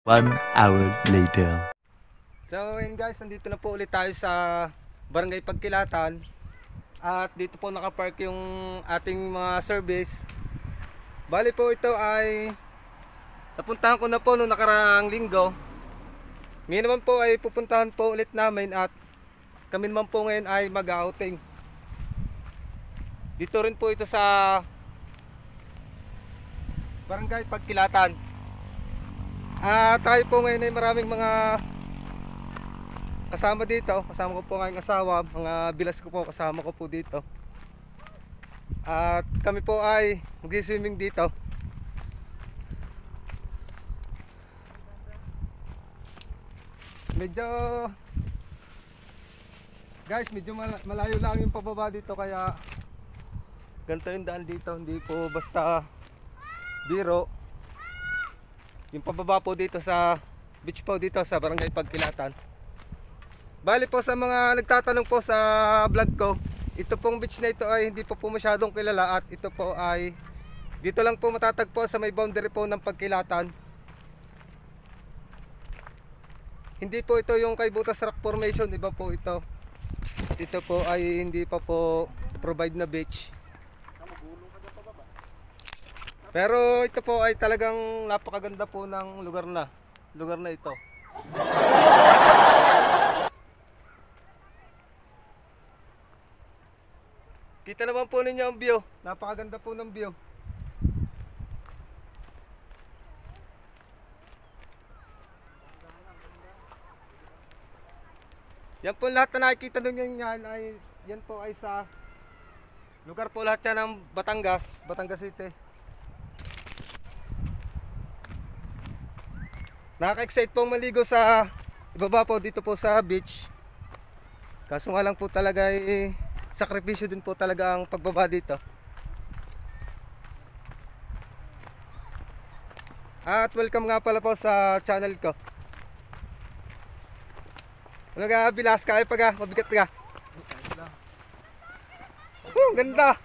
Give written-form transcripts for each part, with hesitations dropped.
1 hour later. So yun guys, nandito na po ulit tayo sa Barangay Pagkilatan. At dito po nakapark yung ating mga service. Bali po ito ay napuntahan ko na po noong nakaraang linggo. Ngayon naman po ay pupuntahan po ulit namin at kami naman po ngayon ay mag-outing. Dito rin po ito sa Barangay Pagkilatan. Tayo po ngayon ay maraming mga kasama dito. Kasama ko po ngayong asawa. Mga bilas ko po kasama ko po dito. At kami po ay mag-swimming dito. Medyo guys, medyo malayo lang yung pababa dito, kaya ganito yung daan dito. Hindi po basta biro. Yung pababa po dito sa beach po dito sa Barangay Pagkilatan. Bali po sa mga nagtatanong po sa vlog ko, ito pong beach na ito ay hindi po masyadong kilala at ito po ay dito lang po matatagpo sa may boundary po ng Pagkilatan. Hindi po ito yung kay Butas Rock Formation, iba po ito. Ito po ay hindi pa po provide na beach. Pero ito po ay talagang napakaganda po ng lugar na ito. Kita naman po ninyo ang view. Napakaganda po ng view. Yan po lahat na nakikita nyo yan ay yan po ay sa lugar po lahat yan ng Batangas City. Nakaka-excite pong maligo sa ibaba po dito po sa beach. Kaso nga lang po talaga sakripisyo din po talaga ang pagbaba dito. At welcome nga pala po sa channel ko. Ano ka, bilas ka? Ay pag mabigat ka. Ganda.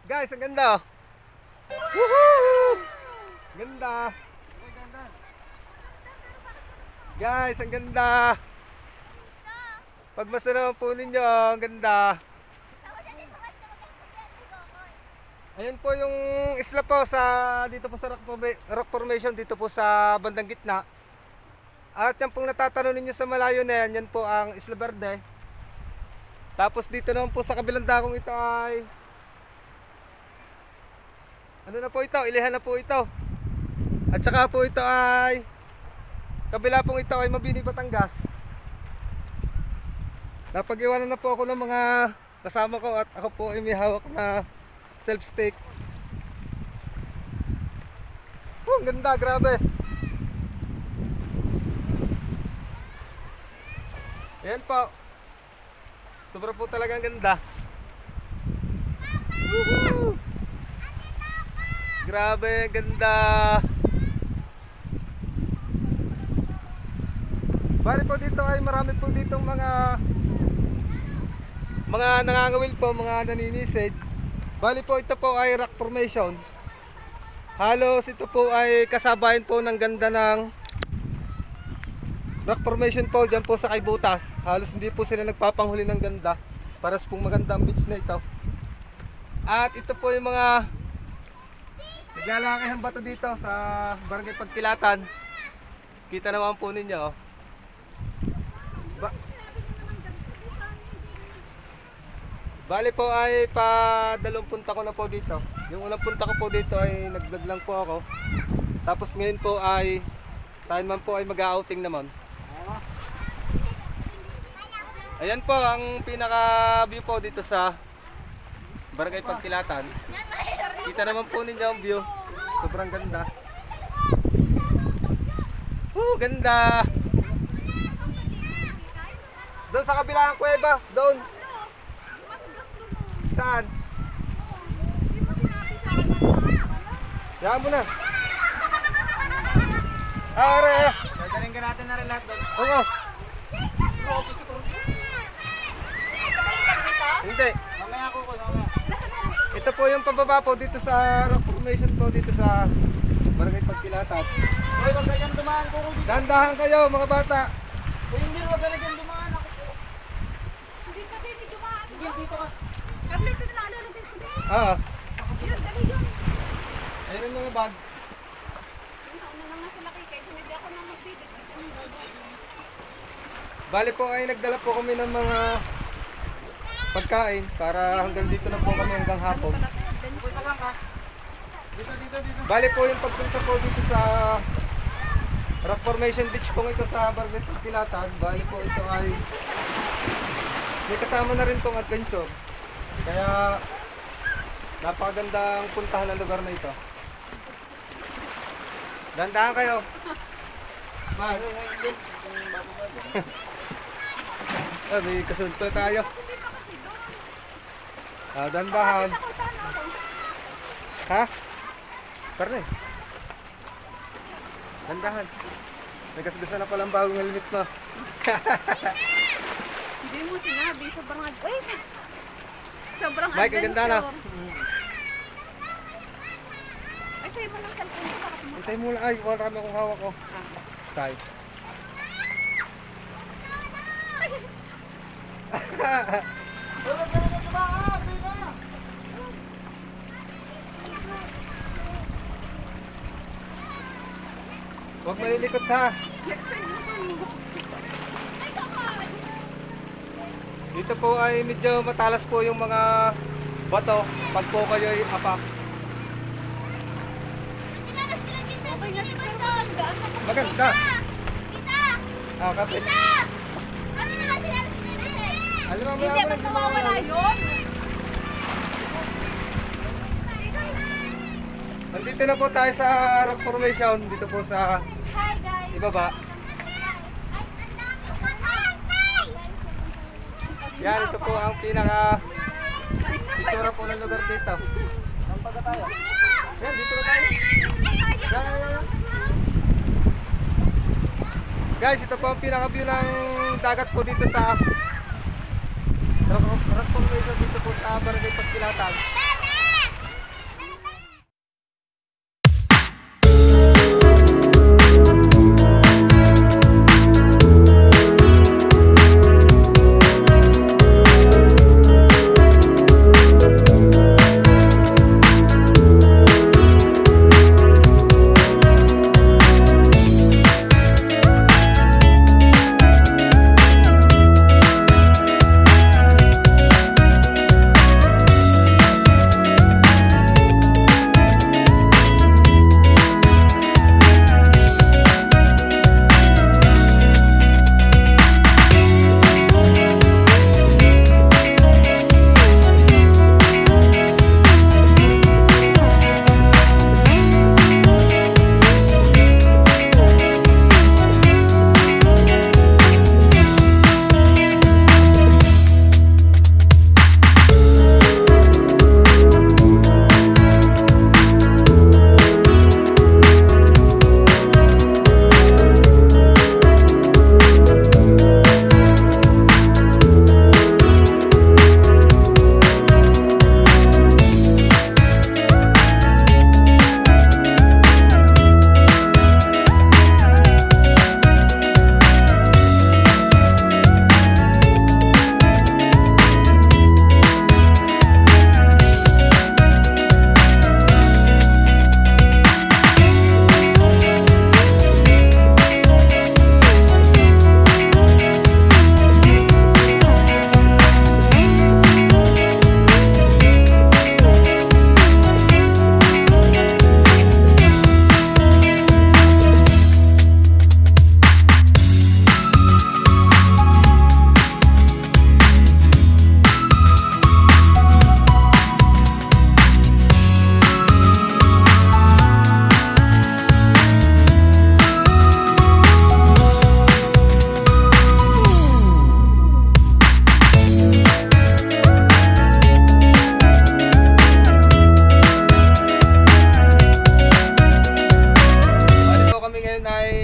Guys, ang ganda. Woohoo! Ganda. Guys, ang ganda. Pagmasa naman po ninyo, ang ganda. Ayan po yung isla po sa dito po sa rock formation dito po sa bandang gitna. At yan pong natatanong ninyo sa malayo na yan, yan po ang Isla Verde. Tapos dito naman po sa kabilang dakong ito ay ano na po ito, Ilihan na po ito. At saka po ito ay kabila pong ito ay Mabini, Batangas. Napag-iwanan na po ako ng mga kasama ko at ako po ay may hawak na self-stick. Ang ganda, grabe. Ayan po. Sobra po talagang ganda. Woohoo! Grabe, ganda. Bali po dito ay marami po ditong mga nangangawil po, mga naninisid. Bali po ito po ay rock formation. Halos ito po ay kasabayan po ng ganda ng rock formation po dyan po sa kay Butas. Halos hindi po sila nagpapanghuli ng ganda. Para sa pong maganda ang beach na ito. At ito po yung mga naglalakihang bato dito sa Barangay Pagkilatan. Kita naman po ninyo. Bali po ay dalawang punta ko na po dito. Yung unang punta ko po dito ay nag-vlog lang po ako. Tapos ngayon po ay tayo naman po ay mag-outing naman. Ayan po ang pinaka view po dito sa Barangay Pagkilatan. Kita naman po ninyo ang view. Sobrang ganda. Ganda. Doon sa kabilang kuweba, doon. Saan? Yan mo na. Are. Gagaling ka natin na rin lahat doon. Oo. Hindi. Mamaya ako. Ito po yung pababa po dito sa rock formation po dito sa Barangay Pagkilatan. Hoy, wag ka dyan dumaan ko dito. Dahan-dahan kayo mga bata. Hoy, hindi, wag ka na dyan dumaan ako po. Hindi ka din dumaan. Hindi, dito ka. Kami ito na nakalagay ko din. Ah, Yun, dali yun. ayun ang mga bag. Yun, nauna na nga sa laki. Kaya hindi ako na magbibig. Bali po ay nagdala po kami ng mga pagkain para hanggang dito na po kami hanggang hapon. Punta lang ka. Dito. Bali po yung pagpunta po dito sa Rock Formation Beach po ito sa Barangay Pagkilatan. Bali po ito ay may kasama na rin pong adventure. Kaya napakagandang puntahan ng lugar na ito. Dandahan kayo. Bye. Ah, may kasunod pa tayo. Ah, dandahan. Ha? Karne. Dandahan. Nagasgasa na palang bagong helmet mo. Hindi mo sinabi. Sobrang wait. Sobrang Mike, ang ganda na. Ay, sa'yo mo ng cellphone ko. Baka mo. Hintay mo lang. Ay, marami akong hawak ko. Tay. Hoy, wag ka na dyan dumaan. Dito na. Huwag malilikot ha. Next time yung phone mo. Ay, kapal. Dito po ay medyo matalas po yung mga bato pag po kayo ay apak. Okay nga si Baston. Gaan ka pa. Maganda. Ah, kapit. Alam mo, Hindi, ba't mawawala yun? Nandito na po tayo sa Rock Formation. Dito po sa Hi guys. ibaba. Yan, ito po ang pinaka itsura po ng lugar dito. Saan pa tayo? Yan, dito na tayo. Yan. Guys, ito po ang pinaka view ng dagat po dito sa Rock Formation dito po sa Barangay Pagkilatan.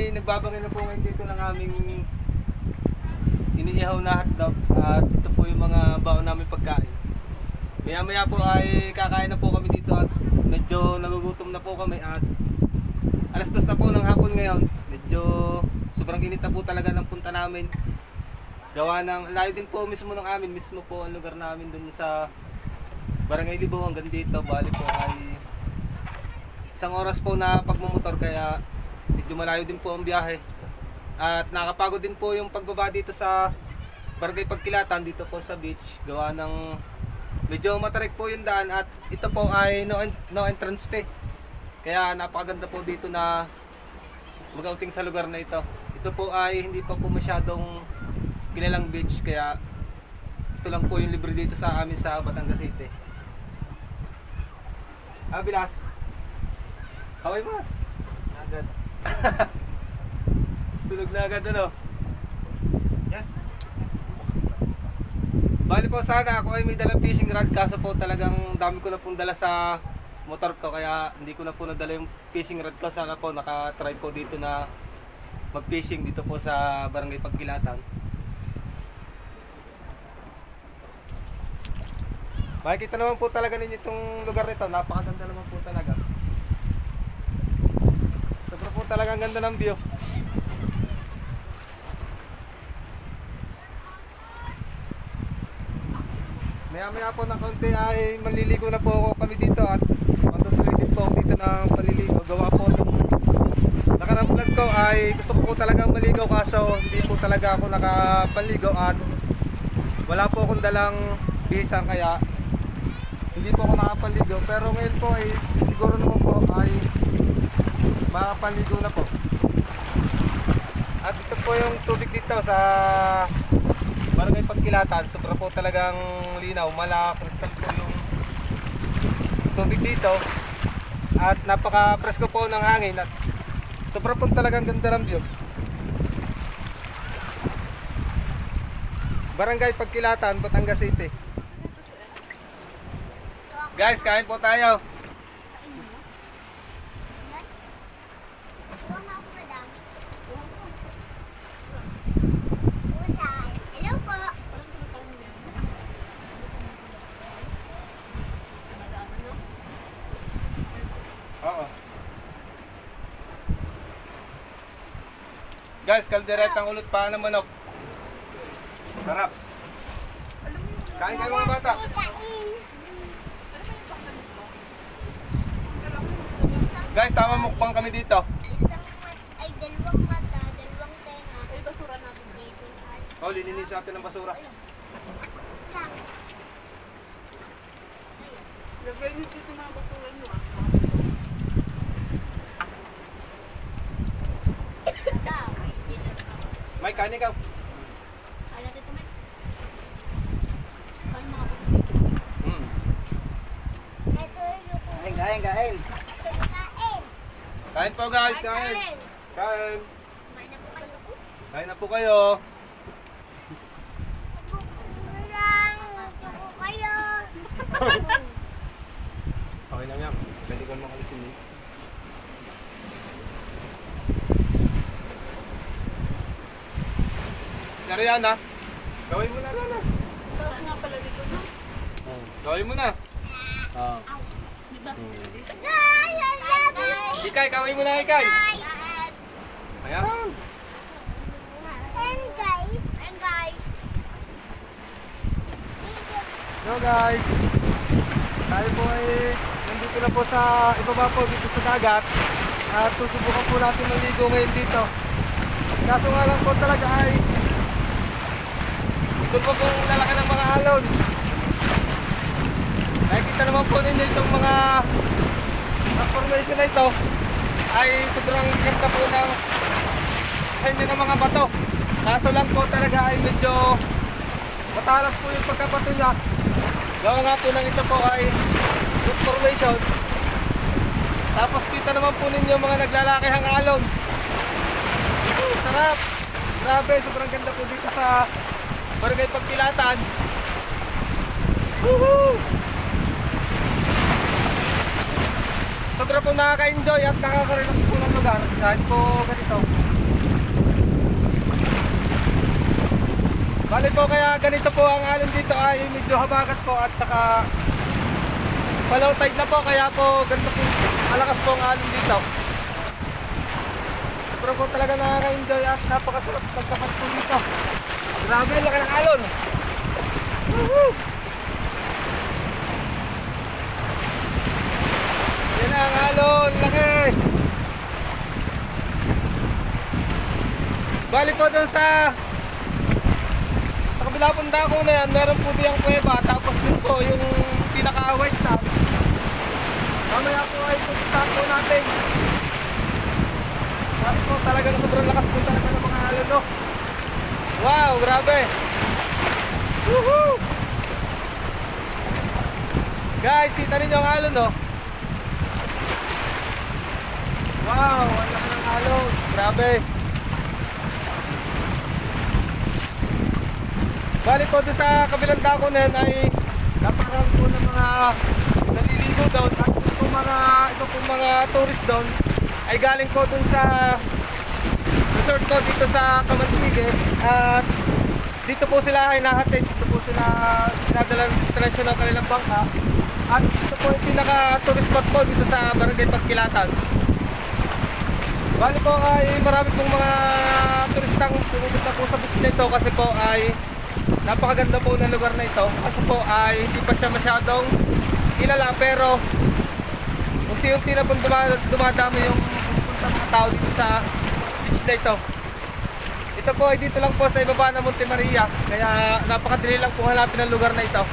nagbabangay na po ngayon dito ng aming iniihaw na hotdog at ito po yung mga baon namin pagkain. Maya maya po ay kakain na po kami dito at medyo nagugutom na po kami at alas 2 na po ng hapon ngayon. Medyo sobrang init na po talaga ng punta namin. Gawa ng layo din po mismo ng amin, mismo po ang lugar namin dun sa Barangay Libo hanggang dito. Bali po ay isang oras po na pagmumotor, kaya medyo malayo din po ang biyahe. At nakakapagod din po yung pagbaba dito sa Barangay Pagkilatan, dito po sa beach. Gawa ng medyo matarik po yung daan at ito po ay no entrance fee. Kaya napakaganda po dito na mag-outing sa lugar na ito. Ito po ay hindi pa po masyadong kilalang beach, kaya ito lang po yung libre dito sa amin sa Batangas City. Bilas. Kaway mo. Agad. Sunog na agad ano. Yan. Bali po sana ako ay may dalang fishing rod, kaso po talagang dami ko na pong dala sa motor ko, kaya hindi ko na po nadala yung fishing rod ko. Sana po nakatry po dito na mag-fishing dito po sa Barangay Pagkilatan. Makikita naman po talaga ninyo itong lugar nito, napakaganda naman po talaga. Sobra po talaga ang ganda ng view. Maya po ng konti ay maliligo na po kami dito at matutuloy din po dito ng paliligo. Gawa po nung nakarang vlog ko ay gusto ko po talagang maligo, kaso hindi po talaga ako nakapaligo at wala po akong dalang bisang, kaya hindi po ako nakapaligo. Pero ngayon po ay siguro naman po ay makapaligo na po. At ito po yung tubig dito sa Barangay Pagkilatan. Sobra po talagang linaw, mala-crystal po yung tubig dito. At napaka-presko po ng hangin at sobra po talagang ganda ng view. Barangay Pagkilatan, Batangas City. Guys, kain po tayo. Hello po. Oo. Guys, kalderetang ulot pa ng manok. Sarap. Kain kayo mga bata. Guys, tama mukbang kami dito. Ay, dalawang mata, dalawang tenga. Ay, basura natin dito. Oh, lininis natin ng basura. Lagay niyo dito mga basura niyo ah. May kain ikaw. Alam dito, Mike. Kain mga basura dito. Kain, kain, kain. Kain po guys, kain. Kain. Kumain na po kayo. Kain na po kayo. Okay lang yan. Pwede ko naman kalisin eh. Pero yan ha. Gawin mo na Rana. Tapos nga pala dito, no? Gawin mo na. Diba? Ikay, gawin mo na Ikay. Ayan. So guys, tayo po ay nandito na po sa ibaba po dito sa dagat at susubukan po natin maligo ngayon dito. Kaso nga lang po talaga ay subok kong lalaki ng mga alon. Nakikita naman po ninyo itong mga formation na ito ay sobrang ganda po ng sa inyo ng mga bato. Kaso lang po talaga ay medyo matalas po yung pagkabato niya. Gawa nga po ng ito po ay good formation. Tapos kita naman po ninyo mga naglalakihang alon. Sarap! Grabe, sobrang ganda po dito sa Barangay Pagkilatan. Woohoo! Sobra po nakaka-enjoy at nakaka-relax po ng lugar kahit po ganito. Bali po kaya ganito po ang alon dito ay medyo habagat po at saka low tide na po, kaya po ganito po malakas po ang alon dito. Sobra po talaga nakaka-enjoy at napakasarap pagkapat po dito. Grabe, laki ng alon. Woohoo! Yan ang alon, laki. Bali po doon sa kabila pong dako na yan, meron po diyang kuweba. Tapos din po yung pinaka-white top. Mamaya po ay pupunta po natin. Bali po talagang sobrang lakas po talaga ng mga alon, no? Wow, grabe. Woohoo! Guys, kita ninyo ang alon, no? Wow, ang laki ng alon. Grabe. Bali po doon sa kabilang dako na yan ay napakarami po ng mga naliligo doon at ito po mga tourist doon ay galing po doon sa resort po dito sa Kamantige at dito po sila ay nahatid, dito po sila dinadala ng destinasyon ng kanilang bangka at ito po yung pinaka tourist spot po dito sa Barangay Pagkilatan. Bali po ay marami pong mga turistang pumupunta po sa beach nito kasi po ay napakaganda po ng lugar na ito kasi po ay hindi pa siya masyadong kilala pero unti-unti na pong dumadami yung mga tao dito sa beach na ito. Ito po ay dito lang po sa ibaba ng Monte Maria kaya napakadali lang po hanapin ang lugar na ito.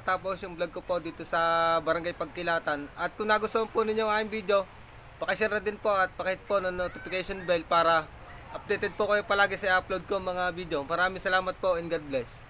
natatapos yung vlog ko po dito sa Barangay Pagkilatan. At kung nagustuhan po ninyo ang aking video, pakishare na din po at pakihit po ng notification bell para updated po kayo palagi sa upload ko mga video. Maraming salamat po and God bless.